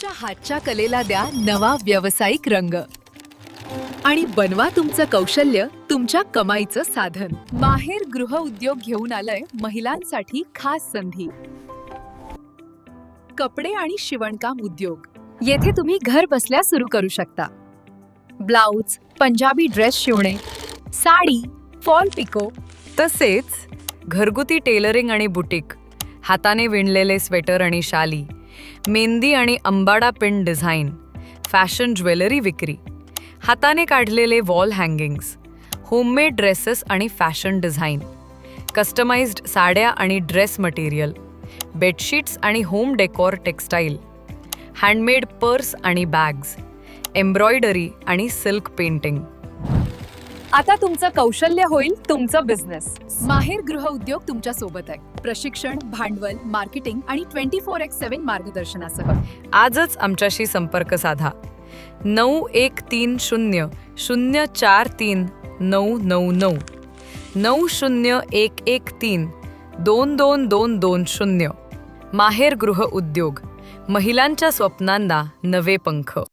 तुमच्या हातच्या कलेला द्या नवा व्यावसायिक रंग आणि बनवा तुमचं कौशल्य तुमच्या कमाईचं साधन. माहेर गृह उद्योग घेऊन आलंय महिलांसाठी खास संधी. कपडे आणि शिवणकाम उद्योग येथे तुम्ही घर बसल्या सुरू करू शकता. ब्लाउज, पंजाबी ड्रेस शिवणे, साडी, फॉल पिको, तसेच घरगुती टेलरिंग आणि बुटीक, हाताने विणलेले स्वेटर आणि शाली, मेहंदी आणि अंबाडा पिन डिझाईन, फॅशन ज्वेलरी विक्री, हाताने काढलेले वॉल हँगिंग्स, होममेड ड्रेसेस आणि फॅशन डिझाईन, कस्टमाइज्ड साड्या आणि ड्रेस मटेरियल, बेडशीट्स आणि home decor textile, handmade purse आणि बॅग्स, एम्ब्रॉयडरी आणि सिल्क पेंटिंग. आता तुमचं कौशल्य होईल तुमचं बिझनेस. माहेर गृह उद्योग तुमच्या सोबत आहे. प्रशिक्षण, भांडवल, मार्केटिंग आणि 24x7 मार्गदर्शनासह आजच आमच्याशी संपर्क साधा. 9130043999 9011322220. माहेर गृह उद्योग, महिलांच्या स्वप्नांना नवे पंख.